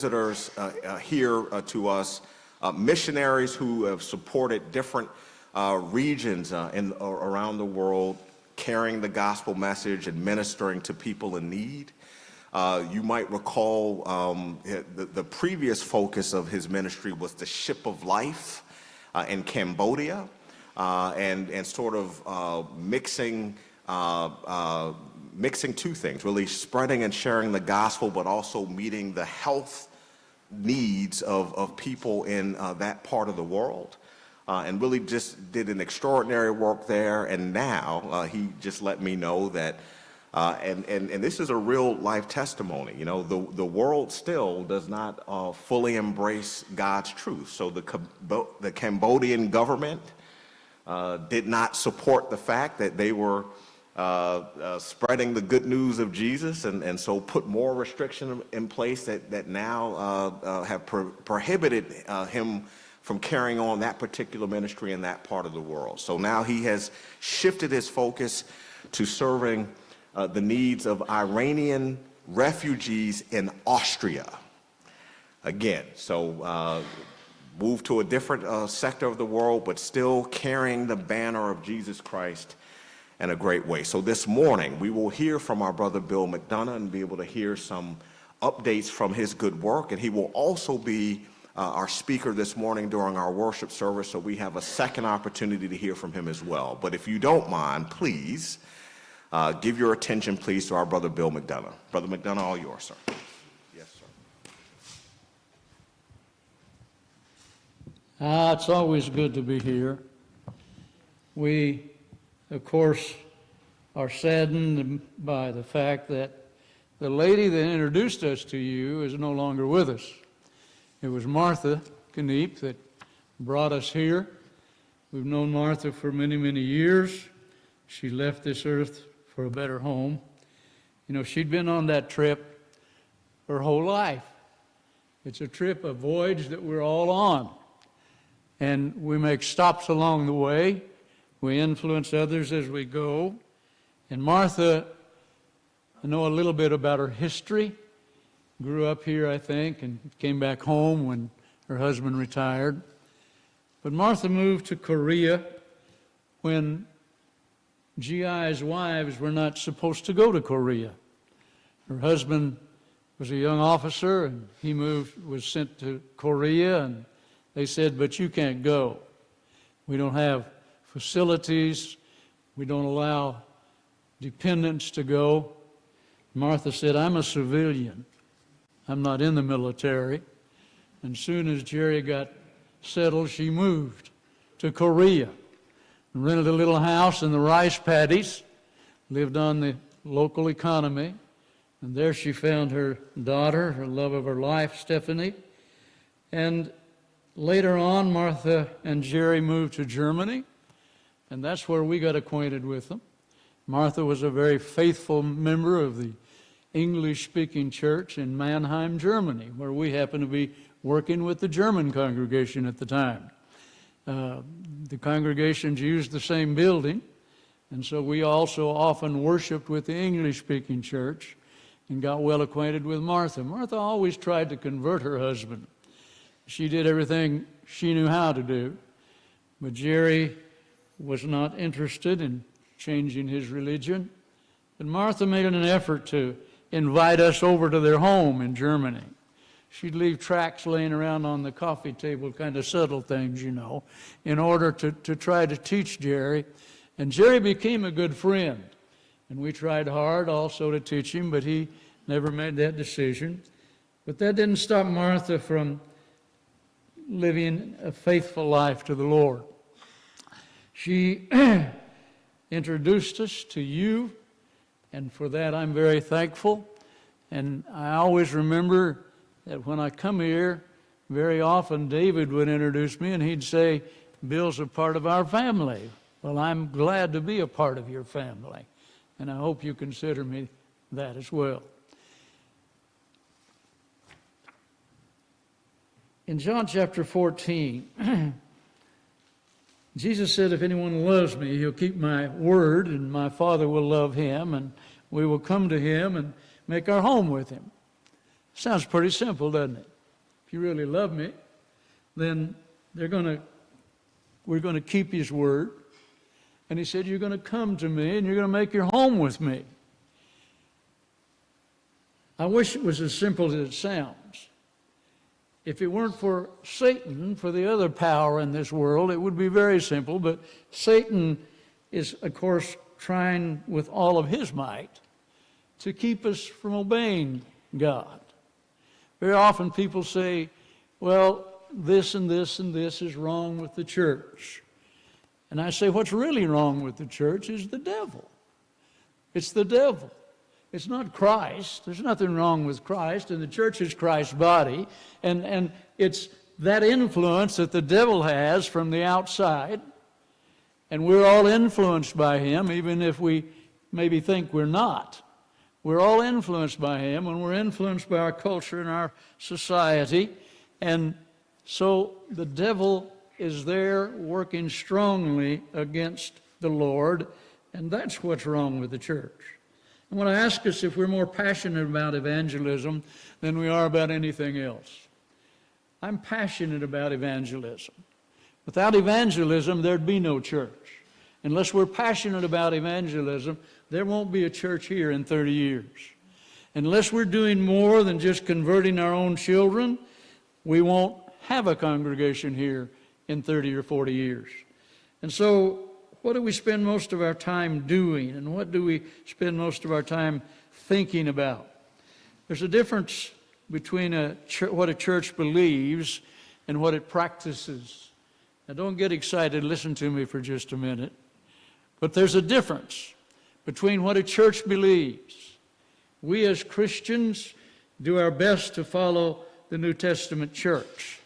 visitors here to us, missionaries who have supported different regions around the world, carrying the gospel message and ministering to people in need. You might recall the previous focus of his ministry was the Ship of Life in Cambodia, and sort of mixing two things, really spreading and sharing the gospel, but also meeting the health needs of people in that part of the world. And really just did an extraordinary work there. And now he just let me know that, and this is a real life testimony, you know, the world still does not fully embrace God's truth. So the Cambodian government did not support the fact that they were spreading the good news of Jesus, and so put more restriction in place that now have prohibited him from carrying on that particular ministry in that part of the world. So now he has shifted his focus to serving the needs of Iranian refugees in Austria. Again, so moved to a different sector of the world, but still carrying the banner of Jesus Christ in a great way. So this morning, we will hear from our brother Bill McDonough and be able to hear some updates from his good work. And he will also be our speaker this morning during our worship service, so we have a second opportunity to hear from him as well. But if you don't mind, please give your attention, please, to our brother Bill McDonough. Brother McDonough, all yours, sir. Yes, sir. It's always good to be here. We, of course, are saddened by the fact that the lady that introduced us to you is no longer with us. It was Martha Kneep that brought us here. We've known Martha for many, many years. She left this earth for a better home. You know, she'd been on that trip her whole life. It's a trip, a voyage that we're all on. And we make stops along the way. We influence others as we go. And Martha, I know a little bit about her history. Grew up here, I think, and came back home when her husband retired. But Martha moved to Korea when GI's wives were not supposed to go to Korea. Her husband was a young officer, and he was sent to Korea, and they said, "But you can't go. We don't have facilities. We don't allow dependents to go." Martha said, "I'm a civilian. I'm not in the military." And soon as Jerry got settled, she moved to Korea and rented a little house in the rice paddies, lived on the local economy. And there she found her daughter, her love of her life, Stephanie. And later on, Martha and Jerry moved to Germany, and that's where we got acquainted with them. Martha was a very faithful member of the English-speaking church in Mannheim, Germany, where we happened to be working with the German congregation at the time. The congregations used the same building, and so we also often worshiped with the English-speaking church and got well acquainted with Martha. Martha always tried to convert her husband. She did everything she knew how to do, but Jerry was not interested in changing his religion. But Martha made an effort to invite us over to their home in Germany. She'd leave tracts laying around on the coffee table, kind of subtle things, you know, in order to try to teach Jerry. And Jerry became a good friend. And we tried hard also to teach him, but he never made that decision. But that didn't stop Martha from living a faithful life to the Lord. She introduced us to you, and for that I'm very thankful. And I always remember that when I come here, very often David would introduce me and he'd say, "Bill's a part of our family." Well, I'm glad to be a part of your family, and I hope you consider me that as well. In John chapter 14, Jesus said, "If anyone loves me, he'll keep my word, and my Father will love him, and we will come to him and make our home with him." Sounds pretty simple, doesn't it? if you really love me, then we're going to keep his word. And he said, you're going to come to me and you're going to make your home with me. I wish it was as simple as it sounds. If it weren't for Satan, for the other power in this world, it would be very simple. But Satan is, of course, trying with all of his might to keep us from obeying God. Very often people say, well, this and this and this is wrong with the church. And I say, what's really wrong with the church is the devil. It's the devil. It's not Christ. There's nothing wrong with Christ, and the church is Christ's body. And it's that influence that the devil has from the outside, and we're all influenced by him, even if we maybe think we're not. We're all influenced by him, and we're influenced by our culture and our society. And so the devil is there working strongly against the Lord, and that's what's wrong with the church. I want to ask us if we're more passionate about evangelism than we are about anything else. I'm passionate about evangelism. Without evangelism, there'd be no church. Unless we're passionate about evangelism, there won't be a church here in 30 years. Unless we're doing more than just converting our own children, we won't have a congregation here in 30 or 40 years. And so, what do we spend most of our time doing, and what do we spend most of our time thinking about? There's a difference between what a church believes and what it practices. Now, don't get excited. Listen to me for just a minute. But there's a difference between what a church believes. We as Christians do our best to follow the New Testament church.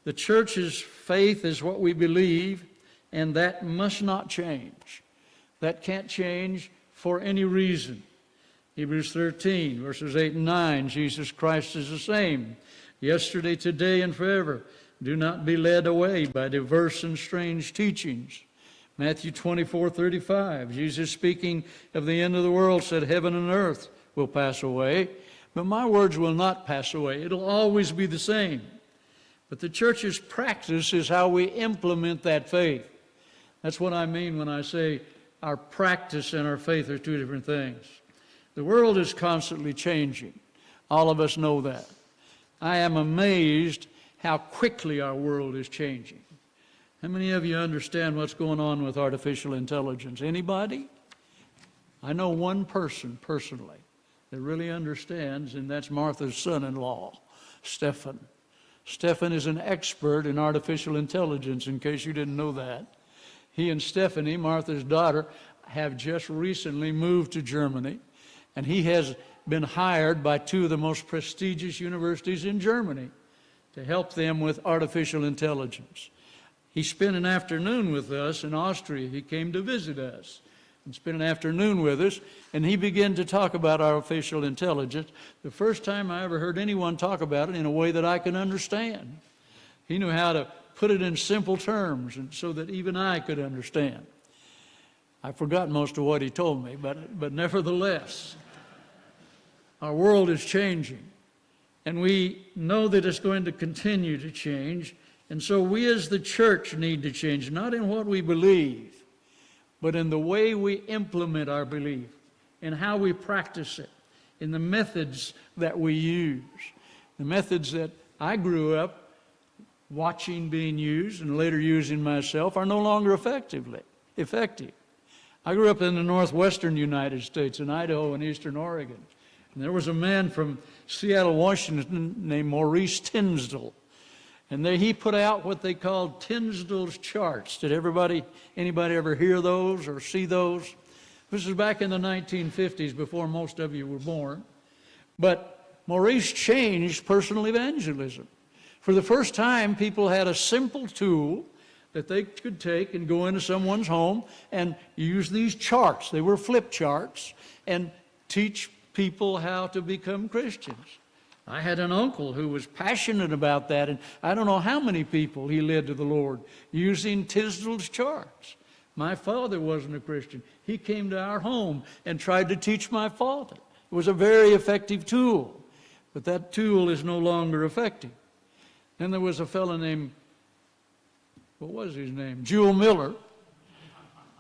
The church's faith is what we believe, and that must not change. That can't change for any reason. Hebrews 13, verses 8 and 9, Jesus Christ is the same, yesterday, today, and forever. Do not be led away by diverse and strange teachings. Matthew 24:35, Jesus speaking of the end of the world said, heaven and earth will pass away, but my words will not pass away. It'll always be the same. But the church's practice is how we implement that faith. That's what I mean when I say our practice and our faith are two different things. The world is constantly changing. All of us know that. I am amazed how quickly our world is changing. How many of you understand what's going on with artificial intelligence? Anybody? I know one person personally that really understands, and that's Martha's son-in-law, Stephen. Stephen is an expert in artificial intelligence, in case you didn't know that. He and Stephanie, Martha's daughter, have just recently moved to Germany, and he has been hired by two of the most prestigious universities in Germany to help them with artificial intelligence. He spent an afternoon with us in Austria. He came to visit us and spent an afternoon with us, and he began to talk about artificial intelligence. The first time I ever heard anyone talk about it in a way that I could understand. He knew how to put it in simple terms and so that even I could understand. I forgot most of what he told me, but nevertheless, our world is changing, and we know that it's going to continue to change, and so we as the church need to change, not in what we believe, but in the way we implement our belief, in how we practice it, in the methods that we use. The methods that I grew up watching being used and later using myself are no longer effective. I grew up in the northwestern United States, in Idaho and eastern Oregon. And there was a man from Seattle, Washington named Maurice Tinsdall. And he put out what they called Tinsdall's charts. Did anybody ever hear those or see those? This was back in the 1950s, before most of you were born. But Maurice changed personal evangelism. For the first time, people had a simple tool that they could take and go into someone's home and use these charts. They were flip charts, and teach people how to become Christians. I had an uncle who was passionate about that, and I don't know how many people he led to the Lord using Tisdall's charts. My father wasn't a Christian. He came to our home and tried to teach my father. It was a very effective tool, but that tool is no longer effective. Then there was a fellow named, what was his name? Jewel Miller.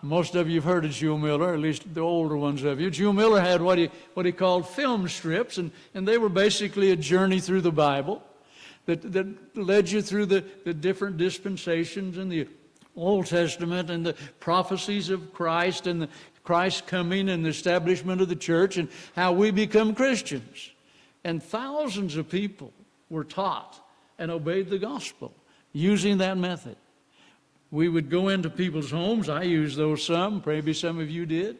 Most of you have heard of Jewel Miller, at least the older ones of you. Jewel Miller had what he called film strips, and they were basically a journey through the Bible that led you through the different dispensations in the Old Testament and the prophecies of Christ and Christ's coming and the establishment of the church and how we become Christians. And thousands of people were taught and obeyed the gospel using that method. We would go into people's homes. I used those some. Maybe some of you did.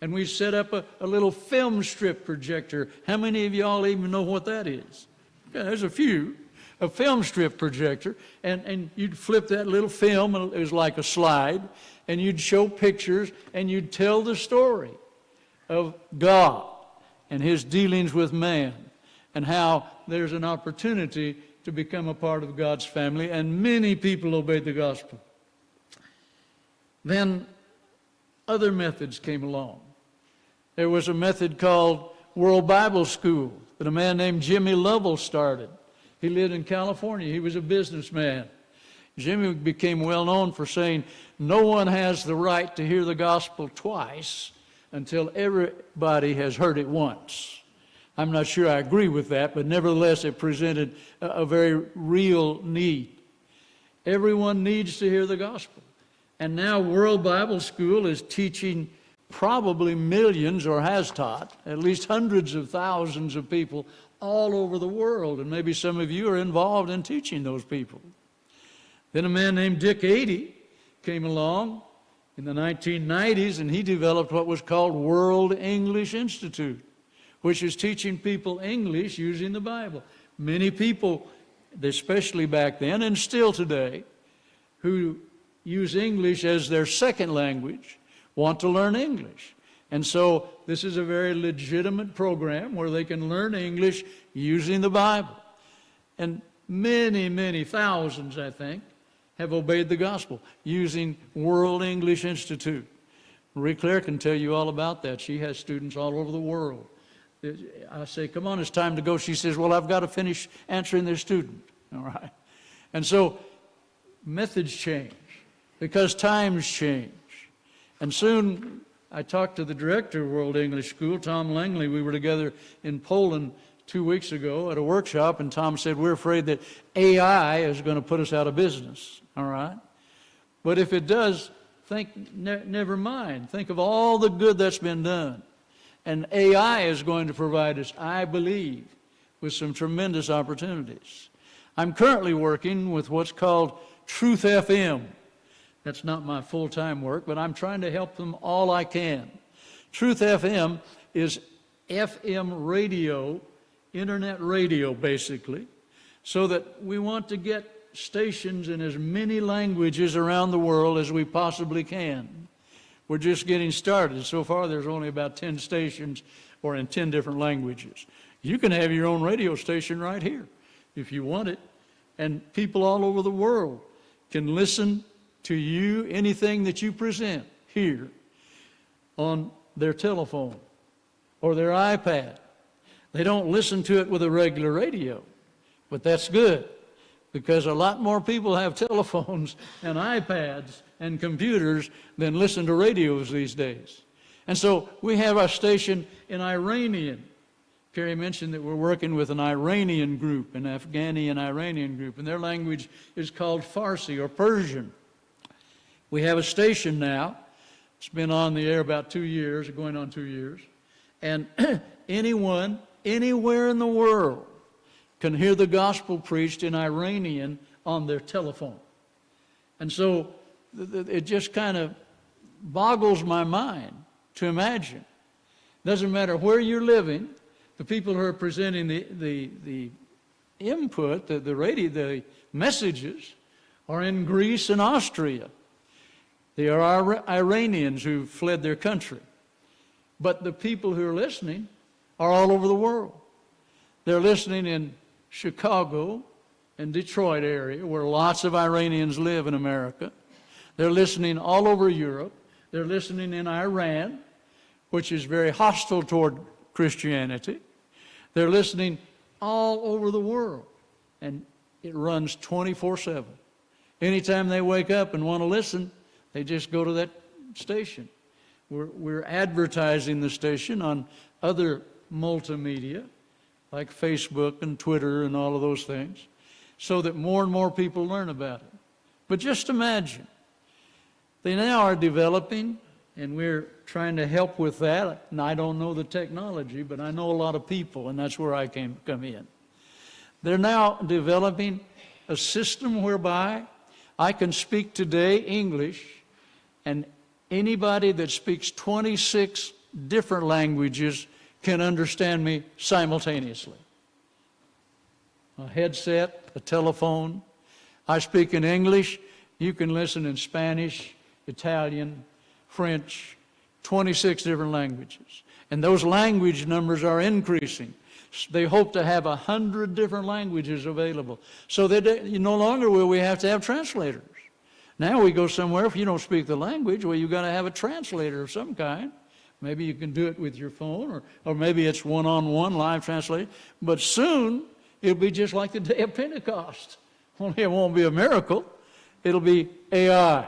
And we set up a little film strip projector. How many of y'all even know what that is? Yeah, there's a few. A film strip projector. And you'd flip that little film. It was like a slide. And you'd show pictures. And you'd tell the story of God and His dealings with man. And how there's an opportunity to become a part of God's family. And many people obeyed the gospel. Then other methods came along. There was a method called World Bible School that a man named Jimmy Lovell started. He lived in California. He was a businessman. Jimmy became well known for saying, no one has the right to hear the gospel twice until everybody has heard it once. I'm not sure I agree with that, but nevertheless it presented a very real need. Everyone needs to hear the gospel. And now World Bible School is teaching probably millions, or has taught, at least hundreds of thousands of people all over the world. And maybe some of you are involved in teaching those people. Then a man named Dick Adey came along in the 1990s, and he developed what was called World English Institute, which is teaching people English using the Bible. Many people, especially back then and still today, who use English as their second language, want to learn English. And so this is a very legitimate program where they can learn English using the Bible. And many, many thousands, I think, have obeyed the gospel using World English Institute. Marie Claire can tell you all about that. She has students all over the world. I say, come on, it's time to go. She says, well, I've got to finish answering their student. All right. And so methods change, because times change. And soon, I talked to the director of World English School, Tom Langley. We were together in Poland 2 weeks ago at a workshop, and Tom said, we're afraid that AI is going to put us out of business, all right? But if it does, never mind. Think of all the good that's been done. And AI is going to provide us, I believe, with some tremendous opportunities. I'm currently working with what's called Truth FM. That's not my full-time work, but I'm trying to help them all I can. Truth FM is FM radio, internet radio basically, so that we want to get stations in as many languages around the world as we possibly can. We're just getting started. So far there's only about 10 stations or in 10 different languages. You can have your own radio station right here if you want it, and people all over the world can listen to you, anything that you present here on their telephone or their iPad. They don't listen to it with a regular radio, but that's good, because a lot more people have telephones and iPads and computers than listen to radios these days. And so we have our station in Iranian. Kerry mentioned that we're working with an Iranian group, an Afghani and Iranian group, and their language is called Farsi or Persian. We have a station now. It's been on the air about 2 years, going on 2 years. And anyone, anywhere in the world, can hear the gospel preached in Iranian on their telephone. And so it just kind of boggles my mind to imagine. Doesn't matter where you're living, the people who are presenting the input, the radio, the messages, are in Greece and Austria. They are Iranians who fled their country. But the people who are listening are all over the world. They're listening in Chicago and Detroit area, where lots of Iranians live in America. They're listening all over Europe. They're listening in Iran, which is very hostile toward Christianity. They're listening all over the world. And it runs 24/7. Anytime they wake up and want to listen, they just go to that station. We're advertising the station on other multimedia, like Facebook and Twitter and all of those things, so that more and more people learn about it. But just imagine, they now are developing, and we're trying to help with that. And I don't know the technology, but I know a lot of people, and that's where I come in. They're now developing a system whereby I can speak today English, and anybody that speaks 26 different languages can understand me simultaneously. A headset, a telephone. I speak in English. You can listen in Spanish, Italian, French, 26 different languages. And those language numbers are increasing. They hope to have 100 different languages available. So that no longer will we have to have translators. Now we go somewhere, if you don't speak the language, well, you've got to have a translator of some kind. Maybe you can do it with your phone, or maybe it's one-on-one live translation. But soon, it'll be just like the day of Pentecost. Only it won't be a miracle. It'll be AI.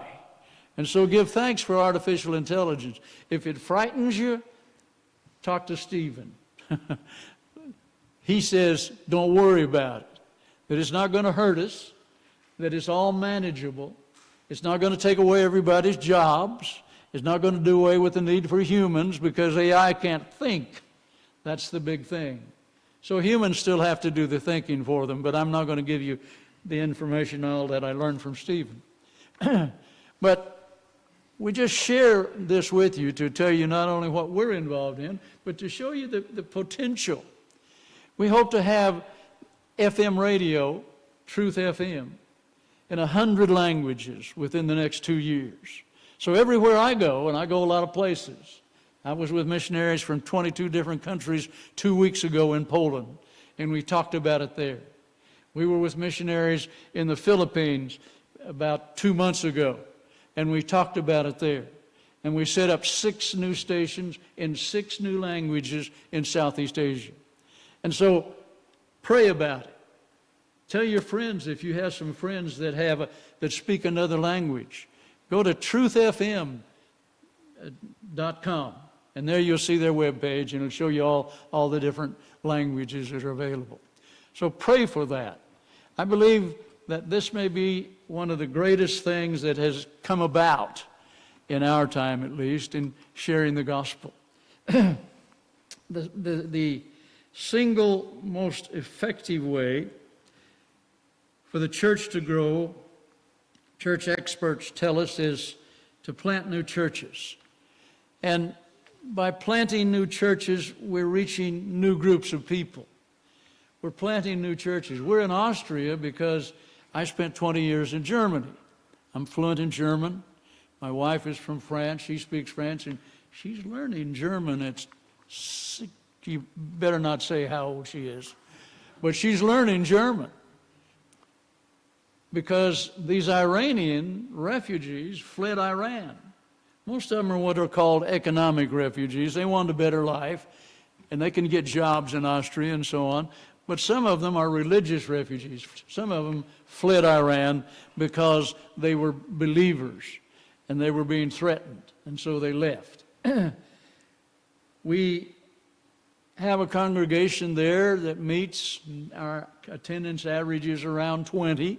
And so give thanks for artificial intelligence. If it frightens you, talk to Stephen. He says, don't worry about it. That it's not going to hurt us. That it's all manageable. It's not going to take away everybody's jobs. It's not going to do away with the need for humans, because AI can't think. That's the big thing. So humans still have to do the thinking for them, but I'm not going to give you the information all that I learned from Stephen. But we just share this with you to tell you not only what we're involved in, but to show you the potential. We hope to have FM radio, Truth FM, in 100 languages within the next 2 years. So everywhere I go, and I go a lot of places, I was with missionaries from 22 different countries 2 weeks ago in Poland, and we talked about it there. We were with missionaries in the Philippines about 2 months ago, and we talked about it there. And we set up 6 new stations in 6 new languages in Southeast Asia. And so pray about it. Tell your friends, if you have some friends that speak another language, go to truthfm.com, and there you'll see their webpage, and it'll show you all the different languages that are available. So pray for that. I believe that this may be one of the greatest things that has come about in our time, at least, in sharing the gospel. The single most effective way for the church to grow, church experts tell us, is to plant new churches. And by planting new churches, we're reaching new groups of people. We're planting new churches. We're in Austria because I spent 20 years in Germany. I'm fluent in German. My wife is from France. She speaks French, and she's learning German. You better not say how old she is. But she's learning German because these Iranian refugees fled Iran. Most of them are what are called economic refugees. They want a better life, and they can get jobs in Austria and so on. But some of them are religious refugees. Some of them fled Iran because they were believers, and they were being threatened, and so they left. We have a congregation there that meets. Our attendance average is around 20.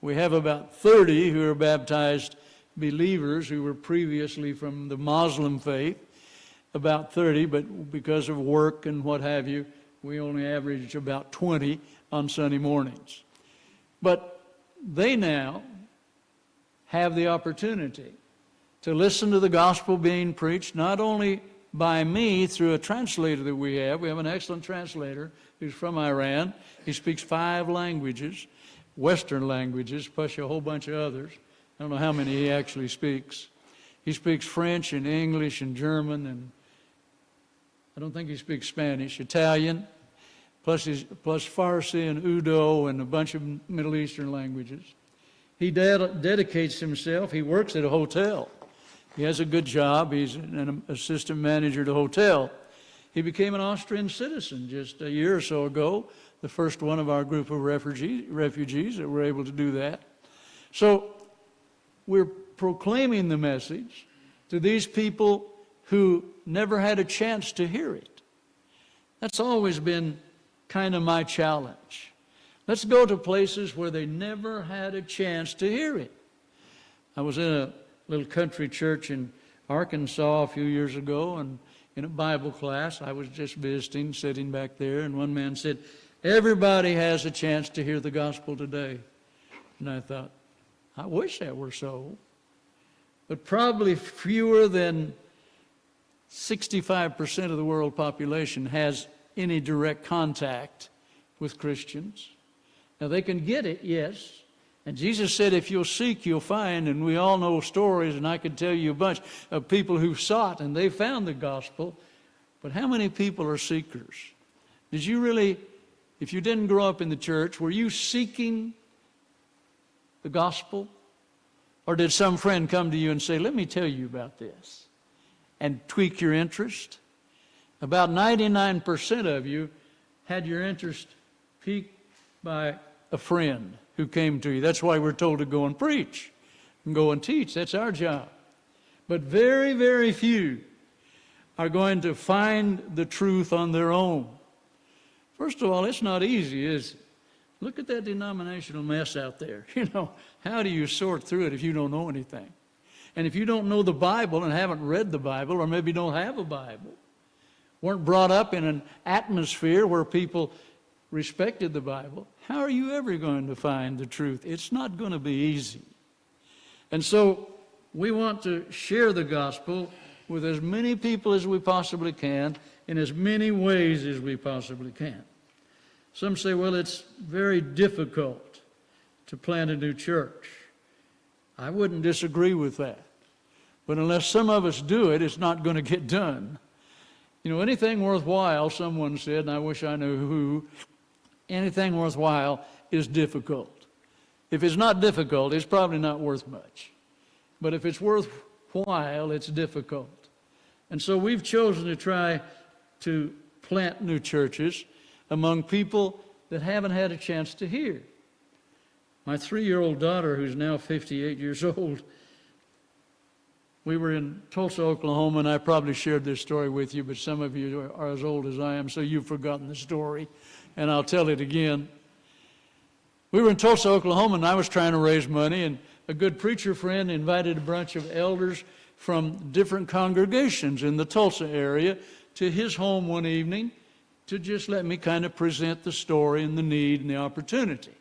We have about 30 who are baptized believers who were previously from the Muslim faith, about 30, but because of work and what have you, we only average about 20 on Sunday mornings. But they now have the opportunity to listen to the gospel being preached, not only by me through a translator that we have. We have an excellent translator who's from Iran. He speaks 5 languages, Western languages, plus a whole bunch of others. I don't know how many he actually speaks. He speaks French and English and German, and I don't think he speaks Spanish, Italian, plus Farsi and Urdu and a bunch of Middle Eastern languages. He dedicates himself. He works at a hotel. He has a good job. He's an assistant manager at a hotel. He became an Austrian citizen just a year or so ago, the first one of our group of refugees that were able to do that. So we're proclaiming the message to these people who never had a chance to hear it. That's always been kind of my challenge. Let's go to places where they never had a chance to hear it. I was in a little country church in Arkansas a few years ago, and in a Bible class, I was just visiting, sitting back there, and one man said, "Everybody has a chance to hear the gospel today." And I thought, I wish that were so. But probably fewer than 65% of the world population has any direct contact with Christians. Now, they can get it, yes. And Jesus said, if you'll seek, you'll find. And we all know stories, and I could tell you a bunch of people who sought and they found the gospel. But how many people are seekers? Did you really, if you didn't grow up in the church, were you seeking the gospel? Or did some friend come to you and say, let me tell you about this, and tweak your interest? About 99% of you had your interest piqued by a friend who came to you. That's why we're told to go and preach and go and teach. That's our job. But very, very few are going to find the truth on their own. First of all, it's not easy, is it? Look at that denominational mess out there. You know, how do you sort through it if you don't know anything? And if you don't know the Bible and haven't read the Bible, or maybe don't have a Bible, weren't brought up in an atmosphere where people respected the Bible, how are you ever going to find the truth? It's not going to be easy. And so we want to share the gospel with as many people as we possibly can, in as many ways as we possibly can. Some say, well, it's very difficult to plant a new church. I wouldn't disagree with that. But unless some of us do it, it's not going to get done. You know, anything worthwhile, someone said, and I wish I knew who, anything worthwhile is difficult. If it's not difficult, it's probably not worth much. But if it's worthwhile, it's difficult. And so we've chosen to try to plant new churches among people that haven't had a chance to hear. My 3-year-old daughter, who's now 58 years old, we were in Tulsa, Oklahoma, and I probably shared this story with you, but some of you are as old as I am, so you've forgotten the story, and I'll tell it again. We were in Tulsa, Oklahoma, and I was trying to raise money, and a good preacher friend invited a bunch of elders from different congregations in the Tulsa area to his home one evening to just let me kind of present the story and the need and the opportunity.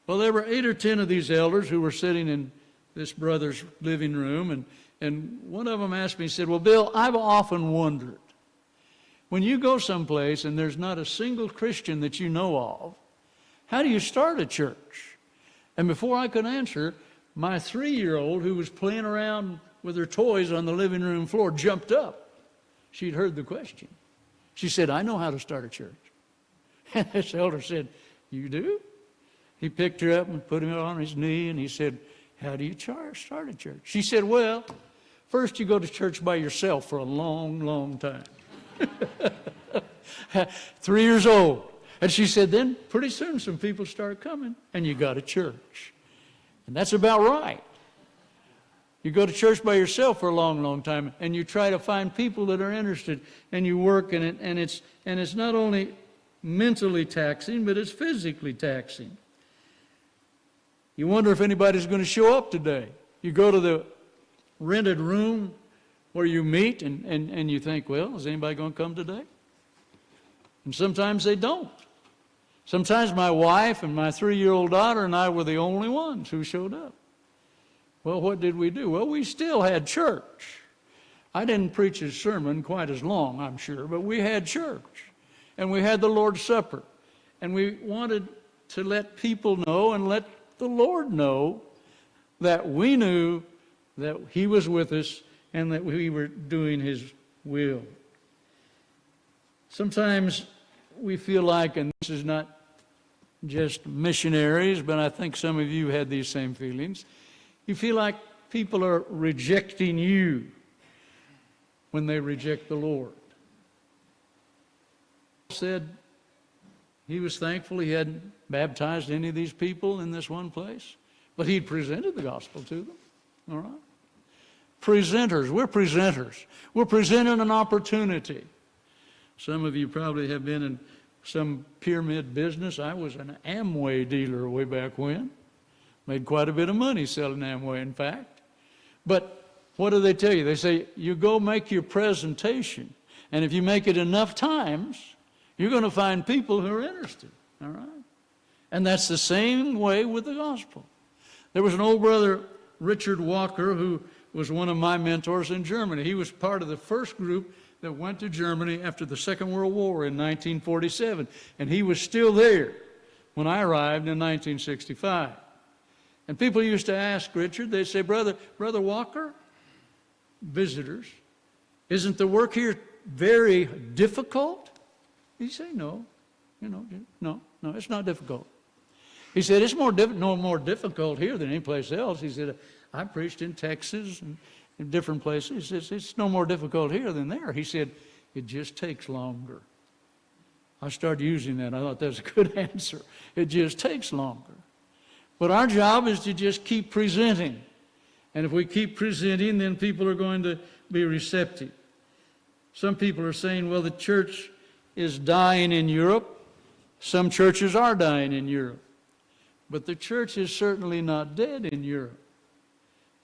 Well, there were 8 or 10 of these elders who were sitting in this brother's living room, and one of them asked me, he said, well, Bill, I've often wondered, when you go someplace and there's not a single Christian that you know of, how do you start a church? And before I could answer, my 3-year-old, who was playing around with her toys on the living room floor, jumped up. She'd heard the question. She said, I know how to start a church. And this elder said, you do? He picked her up and put her on his knee, and he said, how do you start a church? She said, well, first you go to church by yourself for a long, long time. 3 years old. And she said, then pretty soon some people start coming, and you got a church. And that's about right. You go to church by yourself for a long, long time, and you try to find people that are interested, and you work in it, and it's not only mentally taxing, but it's physically taxing. You wonder if anybody's going to show up today. You go to the rented room where you meet, and you think, well, is anybody going to come today? And sometimes they don't. Sometimes my wife and my 3-year-old daughter and I were the only ones who showed up. Well, what did we do? Well, we still had church. I didn't preach a sermon quite as long, I'm sure, but we had church. And we had the Lord's Supper. And we wanted to let people know and let the Lord know that we knew that He was with us and that we were doing His will. Sometimes we feel like, and this is not just missionaries, but I think some of you had these same feelings, you feel like people are rejecting you when they reject the Lord. said he was thankful he hadn't baptized any of these people in this one place, but he'd presented the gospel to them. All right? Presenters. We're presenters. We're presenting an opportunity. Some of you probably have been in some pyramid business. I was an Amway dealer way back when. Made quite a bit of money selling Amway, in fact. But what do they tell you? They say, you go make your presentation, and if you make it enough times, you're going to find people who are interested. All right? And that's the same way with the gospel. There was an old brother, Richard Walker, who was one of my mentors in Germany. He was part of the first group that went to Germany after the Second World War in 1947. And he was still there when I arrived in 1965. And people used to ask Richard, they'd say, Brother Walker, visitors, isn't the work here very difficult? He'd say, no, no, it's not difficult. He said, it's no more difficult here than any place else. He said, I preached in Texas and in different places. He says, it's no more difficult here than there. He said, it just takes longer. I started using that. I thought that was a good answer. It just takes longer. But our job is to just keep presenting. And if we keep presenting, then people are going to be receptive. Some people are saying, well, the church is dying in Europe. Some churches are dying in Europe. But the church is certainly not dead in Europe.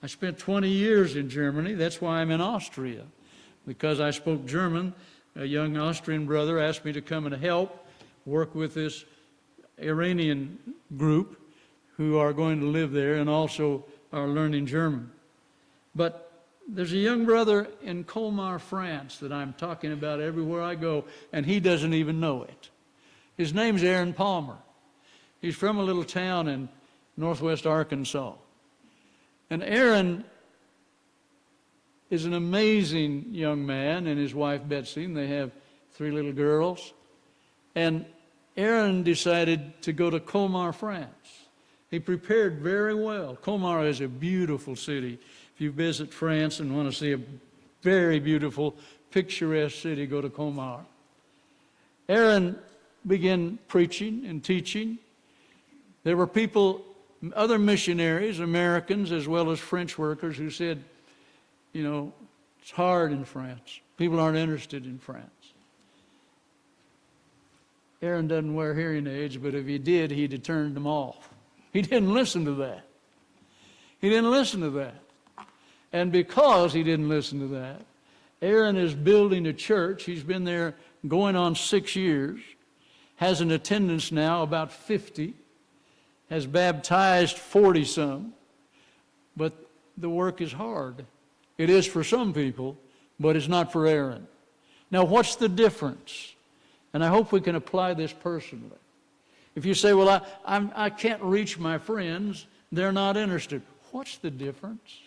I spent 20 years in Germany. That's why I'm in Austria. Because I spoke German, a young Austrian brother asked me to come and help work with this Iranian group who are going to live there and also are learning German. But there's a young brother in Colmar, France, that I'm talking about everywhere I go, and he doesn't even know it. His name's Aaron Palmer. He's from a little town in northwest Arkansas. And Aaron is an amazing young man, and his wife Betsy, and they have 3 little girls. And Aaron decided to go to Colmar, France. He prepared very well. Colmar is a beautiful city. If you visit France and want to see a very beautiful, picturesque city, go to Colmar. Aaron began preaching and teaching. There were people, other missionaries, Americans as well as French workers, who said, it's hard in France. People aren't interested in France. Aaron doesn't wear hearing aids, but if he did, he'd have turned them off. He didn't listen to that. He didn't listen to that. And because he didn't listen to that, Aaron is building a church. He's been there going on 6 years, has an attendance now about 50, has baptized 40-some, but the work is hard. It is for some people, but it's not for Aaron. Now, what's the difference? And I hope we can apply this personally. If you say, well, I can't reach my friends, they're not interested. What's the difference?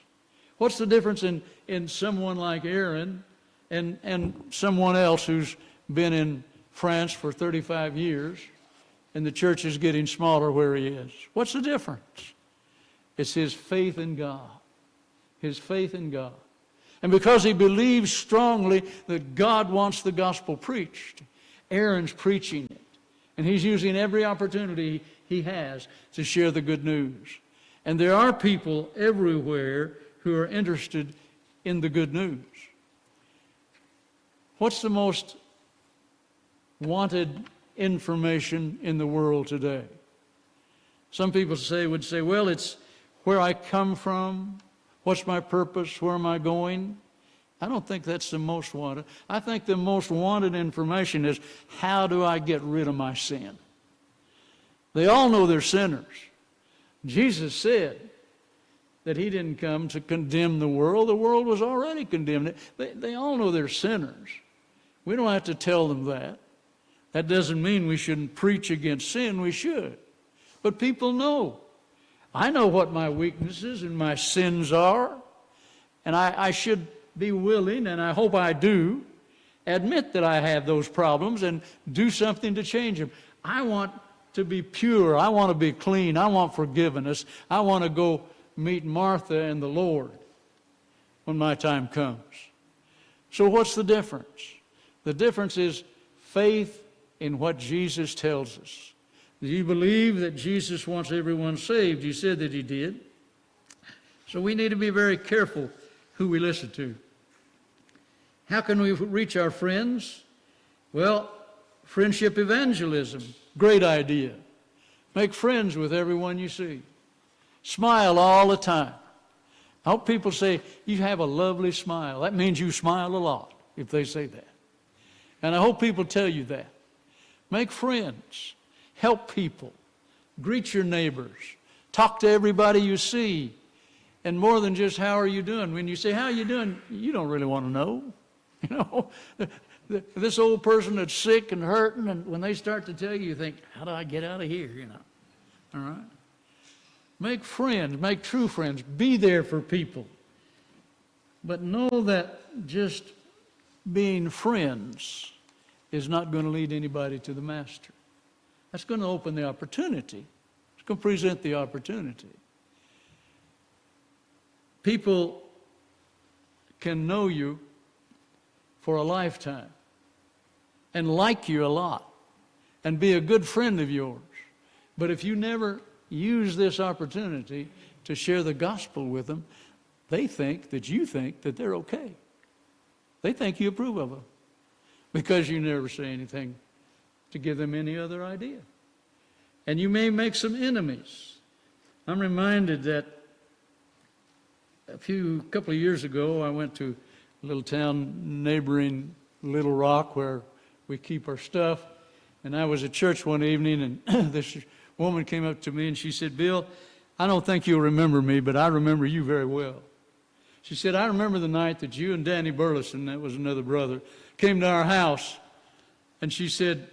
What's the difference in someone like Aaron and someone else who's been in France for 35 years and the church is getting smaller where he is? What's the difference? It's his faith in God. His faith in God. And because he believes strongly that God wants the gospel preached, Aaron's preaching it. And he's using every opportunity he has to share the good news. And there are people everywhere who are interested in the good news. What's the most wanted information in the world today? Some people would say, well, it's where I come from, what's my purpose, where am I going? I don't think that's the most wanted. I think the most wanted information is, how do I get rid of my sin? They all know they're sinners. Jesus said that he didn't come to condemn the world. The world was already condemned. They all know they're sinners. We don't have to tell them that. That doesn't mean we shouldn't preach against sin. We should. But people know. I know what my weaknesses and my sins are, and I should be willing, and I hope I do, admit that I have those problems and do something to change them. I want to be pure. I want to be clean. I want forgiveness. I want to go meet Martha and the Lord when my time comes. So what's the difference? The difference is faith in what Jesus tells us. Do you believe that Jesus wants everyone saved? You said that he did. So we need to be very careful who we listen to. How can we reach our friends? Well, friendship evangelism, great idea. Make friends with everyone you see. Smile all the time. I hope people say, you have a lovely smile. That means you smile a lot, if they say that. And I hope people tell you that. Make friends. Help people. Greet your neighbors. Talk to everybody you see. And more than just, how are you doing? When you say, how are you doing? You don't really want to know. You know, this old person that's sick and hurting, and when they start to tell you, you think, how do I get out of here, you know? All right? Make friends, make true friends. Be there for people. But know that just being friends is not going to lead anybody to the Master. That's going to open the opportunity. It's going to present the opportunity. People can know you for a lifetime and like you a lot and be a good friend of yours. But if you never use this opportunity to share the gospel with them, they think that you think that they're okay. They think you approve of them because you never say anything to give them any other idea. And you may make some enemies. I'm reminded that a couple of years ago, I went to a little town neighboring Little Rock where we keep our stuff. And I was at church one evening, and this woman came up to me and she said, Bill, I don't think you'll remember me, but I remember you very well. She said, I remember the night that you and Danny Burleson, that was another brother, came to our house. And she said,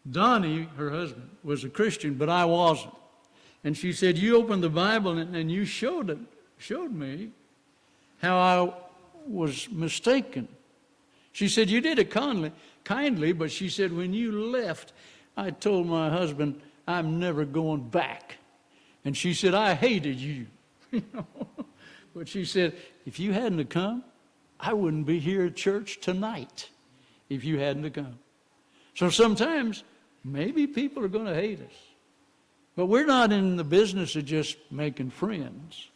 Donnie, her husband, was a Christian, but I wasn't. And she said, you opened the Bible and you showed me how I was mistaken. She said, you did it kindly, but she said, when you left, I told my husband, I'm never going back. And she said, I hated you. You know? But she said, if you hadn't have come, I wouldn't be here at church tonight if you hadn't have come. So sometimes, maybe people are going to hate us. But we're not in the business of just making friends.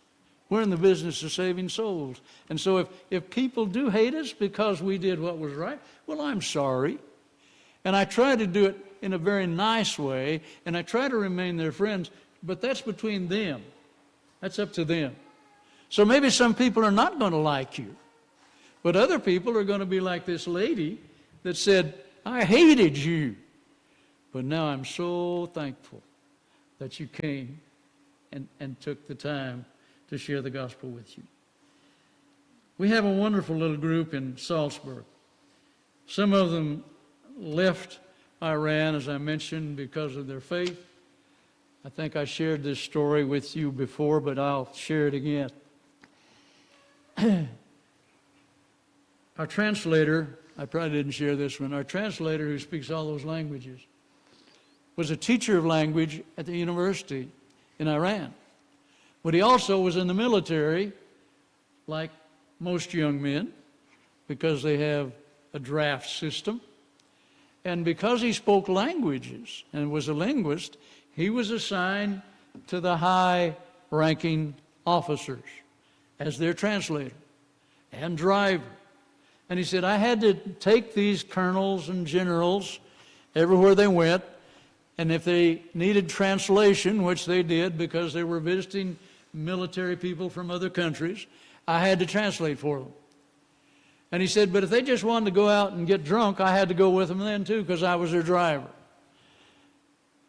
We're in the business of saving souls. And so if people do hate us because we did what was right, well, I'm sorry. And I try to do it in a very nice way, and I try to remain their friends, but that's between them. That's up to them. So maybe some people are not going to like you, but other people are going to be like this lady that said, I hated you, but now I'm so thankful that you came and took the time to share the gospel with you. We have a wonderful little group in Salzburg. Some of them left Iran, as I mentioned, because of their faith. I think I shared this story with you before, but I'll share it again. Our translator, I probably didn't share this one, our translator who speaks all those languages was a teacher of language at the university in Iran. But he also was in the military, like most young men, because they have a draft system. And because he spoke languages and was a linguist, he was assigned to the high-ranking officers as their translator and driver. And he said, I had to take these colonels and generals everywhere they went, and if they needed translation, which they did because they were visiting military people from other countries, I had to translate for them. And he said, but if they just wanted to go out and get drunk, I had to go with them then too, because I was their driver.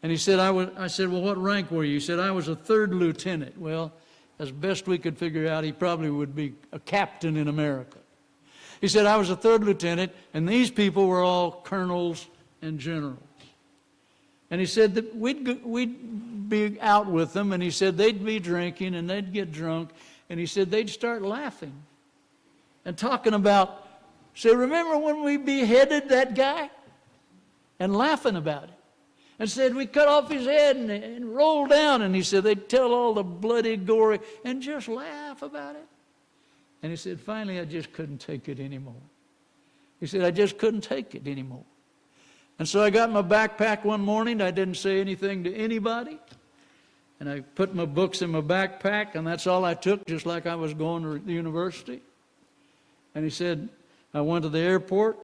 And he said, I said, well, what rank were you? He said, I was a 3rd lieutenant. Well, as best we could figure out, he probably would be a captain in America. He said, I was a 3rd lieutenant, and these people were all colonels and generals. And he said that we'd be out with them, and he said they'd be drinking, and they'd get drunk, and he said they'd start laughing and talking about, say, remember when we beheaded that guy? And laughing about it. And said, we cut off his head and rolled down. And he said, they'd tell all the bloody, gory, and just laugh about it. And he said, finally, I just couldn't take it anymore. He said, I just couldn't take it anymore. And so I got my backpack one morning. I didn't say anything to anybody. And I put my books in my backpack, and that's all I took, just like I was going to the university. And he said, I went to the airport.